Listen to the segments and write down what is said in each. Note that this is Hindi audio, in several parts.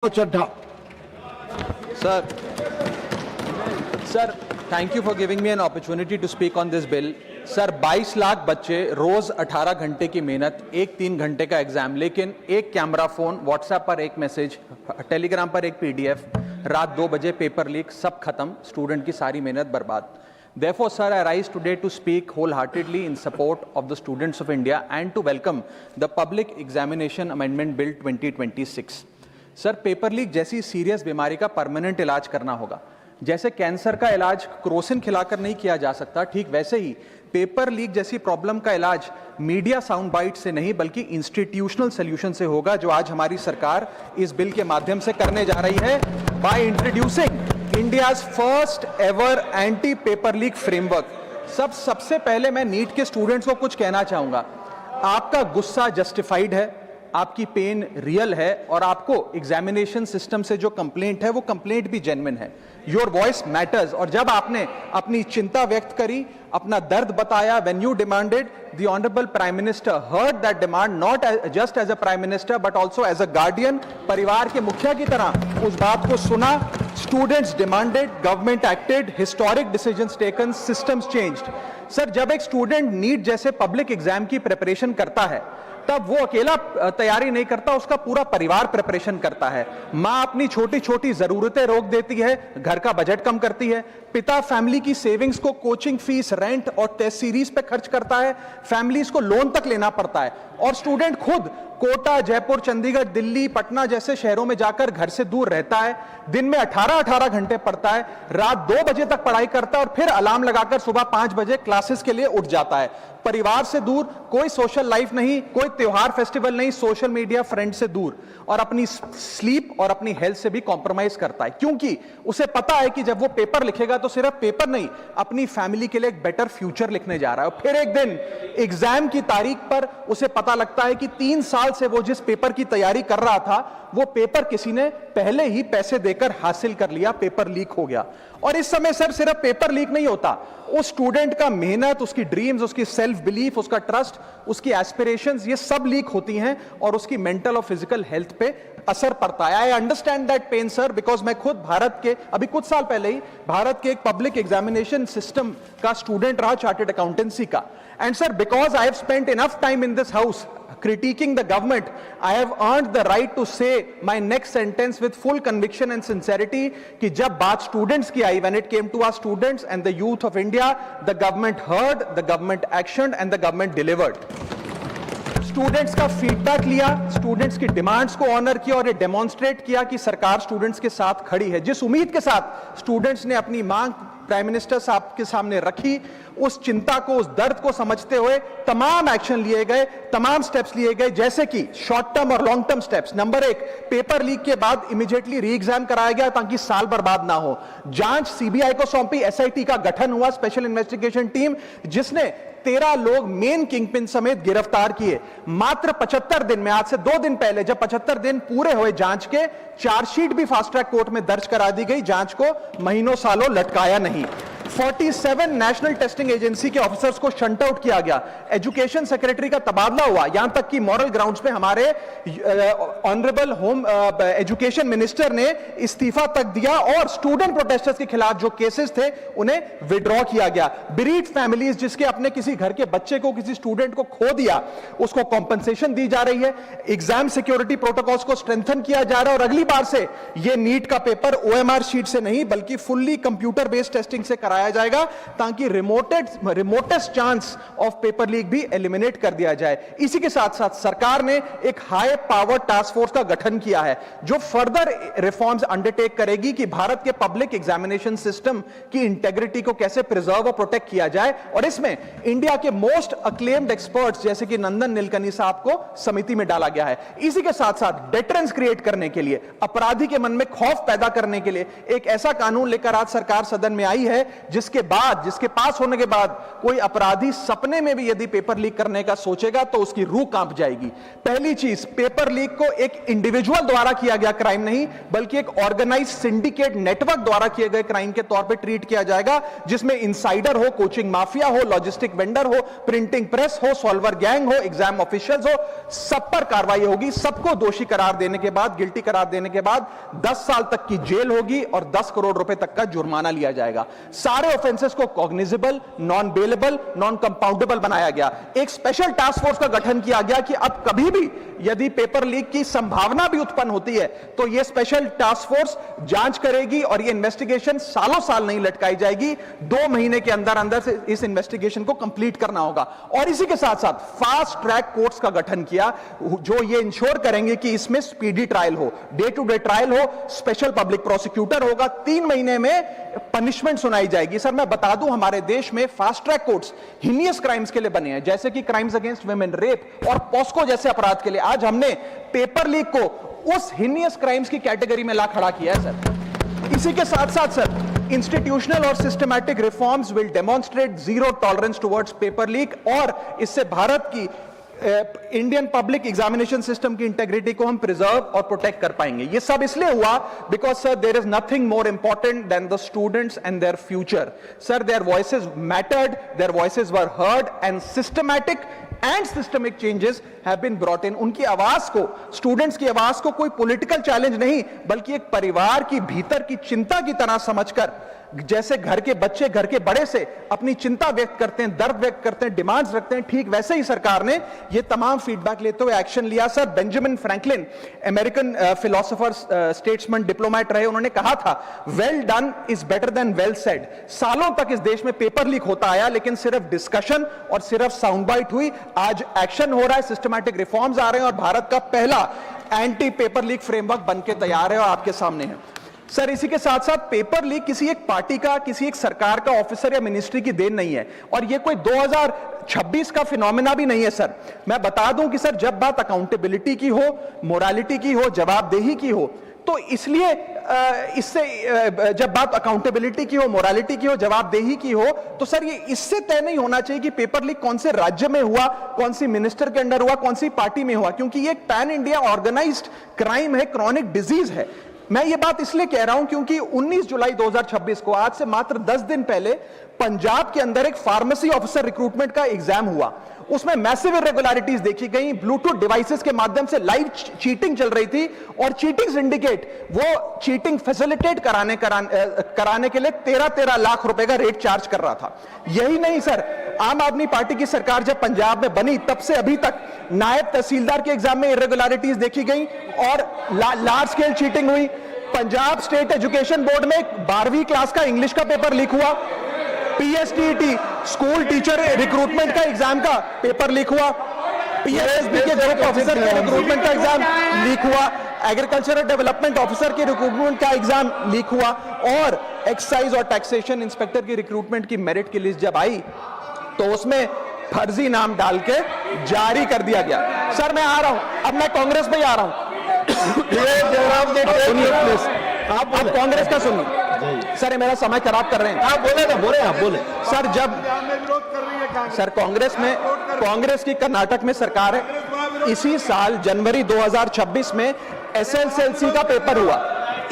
Chadha sir, thank you for giving me an opportunity to speak on this bill. Sir 22 lakh बच्चे रोज 18 घंटे की मेहनत, एक 3 घंटे का एग्जाम, लेकिन एक कैमरा फोन, व्हाट्सएप पर एक मैसेज, टेलीग्राम पर एक पीडीएफ, रात 2 बजे पेपर लीक, सब खत्म, स्टूडेंट की सारी मेहनत बर्बाद. Therefore, sir, I rise today to speak wholeheartedly in support of the students of India and to welcome the Public Examination Amendment Bill 2026. Sir, paper leak जैसी सीरियस बीमारी का परमानेंट इलाज करना होगा. जैसे कैंसर का इलाज क्रोसिन खिलाकर नहीं किया जा सकता, ठीक वैसे ही पेपर लीक जैसी प्रॉब्लम का इलाज मीडिया साउंड बाइट से नहीं बल्कि इंस्टीट्यूशनल सॉल्यूशन से होगा, जो आज हमारी सरकार इस बिल के माध्यम से करने जा रही है by introducing India's first ever anti paper leak framework. सबसे पहले मैं नीट के स्टूडेंट्स को कुछ कहना चाहूंगा. आपका गुस्सा जस्टिफाइड है, आपकी पेन रियल है और आपको एग्जामिनेशन सिस्टम से जो कंप्लेंट है वो कंप्लेंट भी जेन्युइन है. Your voice matters. और जब आपने अपनी चिंता व्यक्त करी, अपना दर्द बताया, when you demanded, the honourable prime minister heard that demand, not just as a prime minister but also as a guardian, परिवार के मुखिया की तरह उस बात को सुना. Students demanded, government acted, historic decisions taken, systems changed. Sir, जब एक स्टूडेंट नीट जैसे पब्लिक एग्जाम की प्रिपरेशन करता है तब वो अकेला तैयारी नहीं करता, उसका पूरा परिवार प्रिपरेशन करता है. मां अपनी छोटी छोटी जरूरतें रोक देती है, घर का बजट कम करती है. पिता फैमिली की सेविंग्स को कोचिंग फीस, रेंट और टेस्ट सीरीज पे खर्च करता है. फैमिलीज को लोन तक लेना पड़ता है. और स्टूडेंट खुद कोटा, जयपुर, चंडीगढ़, दिल्ली, पटना जैसे शहरों में जाकर घर से दूर रहता है. दिन में 18-18 घंटे पढ़ता है, रात 2 बजे तक पढ़ाई करता है और फिर अलार्म लगाकर सुबह 5 बजे क्लासेस के लिए उठ जाता है. परिवार से दूर, कोई सोशल लाइफ नहीं, कोई त्योहार फेस्टिवल नहीं, सोशल मीडिया, फ्रेंड से दूर, और अपनी स्लीप और अपनी हेल्थ से भी कॉम्प्रोमाइज करता है, क्योंकि उसे पता है कि जब वो पेपर लिखेगा तो सिर्फ पेपर नहीं, अपनी फैमिली के लिए एक बेटर फ्यूचर लिखने जा रहा है. और फिर एक दिन एग्जाम की तारीख पर उसे पता लगता है कि 3 साल से वो जिस पेपर की तैयारी कर रहा था वो पेपर किसी ने पहले ही पैसे देकर हासिल कर लिया, पेपर लीक हो गया. और इस समय सर सिर्फ पेपर लीक नहीं होता, उस स्टूडेंट का मेहनत, उसकी ड्रीम्स, उसकी सेल्फ बिलीफ, उसका ट्रस्ट, उसकी एस्पिरेशंस, ये सब लीक होती हैं और उसकी मेंटल और फिजिकल हेल्थ पे असर पड़ता है. I understand that pain sir, because मैं खुद भारत के अभी कुछ साल पहले ही भारत के एक पब्लिक एग्जामिनेशन सिस्टम का स्टूडेंट रहा, चार्टर्ड अकाउंटेंसी का. And sir, because I have spent enough time in this house critiquing the government, I have earned the right to say my next sentence with full conviction and sincerity कि जब बात students की आई, when it came to our students and the youth of India, the government heard, the government actioned and the government delivered. Students का फीडबैक लिया, स्टूडेंट्स की डिमांड्स को ऑनर किया और ये डेमोन्स्ट्रेट किया कि सरकार स्टूडेंट्स के साथ खड़ी है. जिस उम्मीद के साथ स्टूडेंट्स ने अपनी मांग प्राइम मिनिस्टर साहब के सामने रखी, उस चिंता को, उस दर्द को समझते हुए तमाम एक्शन लिए गए, तमाम स्टेप्स लिए गए, जैसे कि शॉर्ट टर्म और long term steps. Number 1, paper leak के बाद इमीडिएटली री एग्जाम कराया गया ताकि साल बर्बाद ना हो. जांच सीबीआई को सौंपी, एसआईटी का गठन हुआ, स्पेशल इन्वेस्टिगेशन टीम, जिसने 13 लोग मेन किंगपिन समेत गिरफ्तार किए. मात्र 75 दिन में, आज से 2 दिन पहले जब 75 दिन पूरे हुए जांच के, चार्जशीट भी फास्ट ट्रैक कोर्ट में दर्ज करा दी गई. जांच को महीनों सालों लटकाया नहीं. 47 नेशनल टेस्टिंग एजेंसी के ऑफिसर्स को शंट आउट किया गया. एजुकेशन सेक्रेटरी का तबादला हुआ, यहां तक कि मॉरल ग्राउंड्स पे हमारे ऑनरेबल होम एजुकेशन मिनिस्टर ने इस्तीफा तक दिया और स्टूडेंट प्रोटेस्टर्स के खिलाफ जो केसेस थे उन्हें विड्रॉ किया गया. बीरीड फैमिलीज जिसके अपने किसी घर के बच्चे को, किसी स्टूडेंट को खो दिया, उसको कॉम्पनसेशन दी जा रही है. एग्जाम सिक्योरिटी प्रोटोकॉल्स को स्ट्रेंथन किया जा रहा है और अगली बार से यह नीट का पेपर ओएमआर शीट से नहीं बल्कि फुल्ली कंप्यूटर बेस्ड टेस्टिंग से कराया जाएगा ताकि remotest chance of paper leak भी एलिमिनेट कर दिया जाए. इसी के साथ साथ सरकार ने एक हाई पावर टास्क फोर्स का गठन किया है जो फर्दर रिफॉर्म्स अंडरटेक करेगी कि भारत के पब्लिक एग्जामिनेशन सिस्टम की इंटेग्रिटी को कैसे प्रिजर्व और प्रोटेक्ट किया जाए. और इसमें इंडिया के मोस्ट अक्लेम्ड एक्सपर्ट्स जैसे कि नंदन नीलकनी साहब को समिति में डाला गया है. इसी के साथ साथ डेटरेंस क्रिएट करने के लिए, अपराधी के मन में खौफ पैदा करने के लिए एक ऐसा कानून लेकर आज सरकार सदन में आई है जिसके पास होने के बाद कोई अपराधी सपने में भी यदि पेपर लीक करने का सोचेगा तो उसकी रूह कांप जाएगी। पहली चीज, पेपर लीक को एक इंडिविजुअल द्वारा किया गया क्राइम नहीं, बल्कि एक ऑर्गेनाइज सिंडिकेट नेटवर्क द्वारा किए गए क्राइम के तौर पे ट्रीट किया जाएगा, जिसमें इनसाइडर हो, कोचिंग माफिया हो, लॉजिस्टिक वेंडर हो, प्रिंटिंग प्रेस हो, सॉल्वर गैंग हो, एग्जाम ऑफिशियल्स हो, सब पर कार्रवाई होगी। सबको दोषी करार देने के बाद, गिल्टी करार देने के बाद 10 साल तक की जेल होगी और 10 करोड़ रुपए तक का जुर्माना लिया जाएगा। सारे ऑफेंसेस को cognizable, non bailable, non compoundable बनाया गया। एक स्पेशल टास्क फोर्स का गठन किया गया कि अब कभी भी यदि पेपर लीक की संभावना भी उत्पन्न होती है तो यह स्पेशल टास्क फोर्स जांच करेगी और यह इन्वेस्टिगेशन सालों साल नहीं लटकाई जाएगी। 2 महीने के अंदर अंदर से इस इन्वेस्टिगेशन को कंप्लीट करना होगा। और इसी के साथ साथ फास्ट ट्रैक कोर्ट्स का गठन किया, जो ये इंश्योर करेंगे कि इसमें स्पीडी ट्रायल हो, डे टू डे ट्रायल हो, स्पेशल पब्लिक प्रोसिक्यूटर होगा, 3 महीने में पनिशमेंट सुनाई जाएगी। सर मैं बता दूं, हमारे देश में fast track courts heinous crimes के लिए बने हैं, जैसे कि क्राइम्स अगेंस्ट वुमेन, रेप और पॉस्को जैसे अपराध के लिए। आज हमने पेपर लीक को उस हीनियस क्राइम्स की कैटेगरी में ला खड़ा किया है सर। इसी के साथ साथ सर, इंस्टीट्यूशनल और systematic reforms will demonstrate zero tolerance towards paper leak, और इससे भारत की इंडियन पब्लिक एग्जामिनेशन सिस्टम की इंटेग्रिटी को हम प्रिजर्व और प्रोटेक्ट कर पाएंगे। ये सब इसलिए हुआ because sir there is nothing more important than the students and their future. Sir their voices mattered, their voices were heard and systematic and systemic changes have been brought in. उनकी आवाज को, स्टूडेंट्स की आवाज को कोई पॉलिटिकल चैलेंज नहीं, बल्कि एक परिवार की भीतर की चिंता की तरह समझकर, जैसे घर के बच्चे घर के बड़े से अपनी चिंता व्यक्त करते हैं, दर्द व्यक्त करते हैं, डिमांड्स रखते हैं, ठीक वैसे ही सरकार ने ये तमाम फीडबैक लेते हुए एक्शन लिया। Sir Benjamin Franklin, American philosopher, statesman, diplomat रहे, उन्होंने कहा था, well done is better than well said. सालों तक इस देश में पेपर लीक होता आया, लेकिन सिर्फ डिस्कशन और सिर्फ साउंड बाइट हुई। आज एक्शन हो रहा है, सिस्टमैटिक रिफॉर्म्स आ रहे हैं और भारत का पहला एंटी पेपर लीक फ्रेमवर्क बनके तैयार है और आपके सामने है। सर इसी के साथ साथ पेपर लीक किसी एक पार्टी का, किसी एक सरकार का ऑफिसर या मिनिस्ट्री की देन नहीं है, और ये कोई 2026 का फिनोमेना भी नहीं है। सर मैं बता दूं कि सर जब बात अकाउंटेबिलिटी की हो, मोरालिटी की हो, जवाबदेही की हो, तो इसलिए इससे जब बात अकाउंटेबिलिटी की हो, मोरालिटी की हो, जवाबदेही की हो, तो सर ये इससे तय नहीं होना चाहिए कि पेपर लीक कौन से राज्य में हुआ, कौन सी मिनिस्टर के अंडर हुआ, कौन सी पार्टी में हुआ, क्योंकि ये एक पैन इंडिया ऑर्गेनाइज्ड क्राइम है, क्रॉनिक डिजीज है। मैं ये बात इसलिए कह रहा हूं क्योंकि 19 जुलाई 2026 को, आज से मात्र 10 दिन पहले, पंजाब के अंदर एक फार्मेसी ऑफिसर रिक्रूटमेंट का एग्जाम हुआ। उसमें मैसिव इरेगुलरिटीज देखी गई, ब्लूटूथ डिवाइसेस के माध्यम से लाइव चीटिंग चल रही थी, और चीटिंग सिंडिकेट वो चीटिंग फैसिलिटेट कराने के लिए 13 लाख रुपए का रेट चार्ज कर रहा था। यही नहीं सर, आम आदमी पार्टी की सरकार जब पंजाब में बनी तब से अभी तक नायब तहसीलदार के एग्जाम में इरेगुलरिटीज देखी गई और लार्ज स्केल चीटिंग हुई। पंजाब स्टेट एजुकेशन बोर्ड में 12वीं क्लास का इंग्लिश का पेपर लीक हुआ, पीएसटीईटी स्कूल टीचर रिक्रूटमेंट का एग्जाम का पेपर लीक हुआ, पीएसएसबी के ग्रुप ऑफिसर के रिक्रूटमेंट का एग्जाम लीक हुआ, एग्रीकल्चरल डेवलपमेंट ऑफिसर के रिक्रूटमेंट का एग्जाम लीक हुआ, और एक्साइज और टैक्सेशन इंस्पेक्टर की रिक्रूटमेंट की मेरिट की लिस्ट जब आई तो उसमें फर्जी नाम डाल के जारी कर दिया गया। सर मैं आ रहा हूं, अब मैं कांग्रेस पे आ रहा हूं। आप कांग्रेस का सुनिए सर, मेरा समय खराब कर रहे हैं। आप बोले ना, बोले आप बोले। सर जब सर कांग्रेस में, कांग्रेस की कर्नाटक में सरकार है, इसी साल जनवरी 2026 में एसएसएलसी का पेपर हुआ।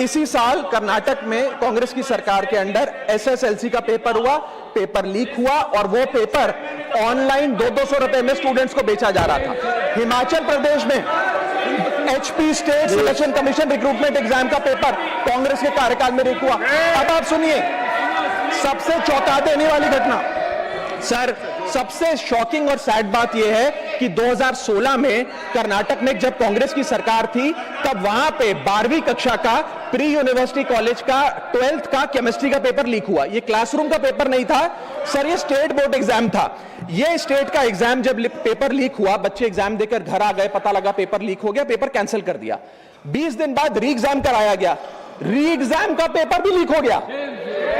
इसी साल कर्नाटक में कांग्रेस की सरकार के अंडर एसएसएलसी का पेपर हुआ, पेपर लीक हुआ, और वो पेपर ऑनलाइन 200 रुपए में स्टूडेंट्स को बेचा जा रहा था। हिमाचल प्रदेश में HP state selection commission recruitment exam का पेपर कांग्रेस के कार्यकाल में लीक हुआ। अब आप सुनिए सबसे चौंका देने वाली घटना, सर सबसे शॉकिंग और सैड बात यह है कि 2016 में कर्नाटक में जब कांग्रेस की सरकार थी तब वहां पे 12वीं कक्षा का प्री यूनिवर्सिटी कॉलेज का 12th का केमिस्ट्री का पेपर लीक हुआ। ये क्लासरूम का पेपर नहीं था सर, ये स्टेट बोर्ड एग्जाम था। ये स्टेट का एग्जाम जब पेपर लीक हुआ, बच्चे एग्जाम देकर घर आ गए, पता लगा पेपर लीक हो गया, पेपर कैंसिल कर दिया। 20 दिन बाद री एग्जाम कराया गया, री एग्जाम का पेपर भी लीक हो गया,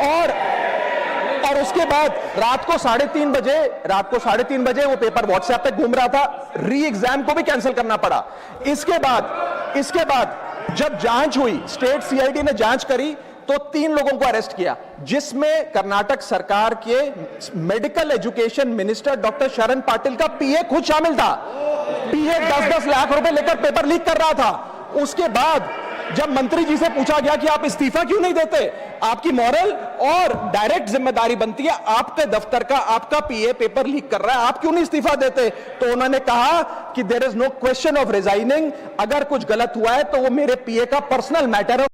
और उसके बाद रात को 3:30 बजे वो पेपर व्हाट्सएप पे घूम रहा था, री एग्जाम को भी कैंसिल करना पड़ा। इसके बाद जब जांच हुई, स्टेट सीआईडी ने जांच करी, तो 3 लोगों को अरेस्ट किया, जिसमें कर्नाटक सरकार के मेडिकल एजुकेशन मिनिस्टर डॉक्टर शरण पाटिल का पीए खुद शामिल था। पीए 10-10 लाख रुपए लेकर पेपर लीक कर रहा था। उसके बाद जब मंत्री जी से पूछा गया कि आप इस्तीफा क्यों नहीं देते, आपकी मॉरल और डायरेक्ट जिम्मेदारी बनती है, आपके दफ्तर का आपका पीए पेपर लीक कर रहा है, आप क्यों नहीं इस्तीफा देते? तो उन्होंने कहा कि there is no question of resigning, अगर कुछ गलत हुआ है तो वो मेरे पीए का पर्सनल मैटर है।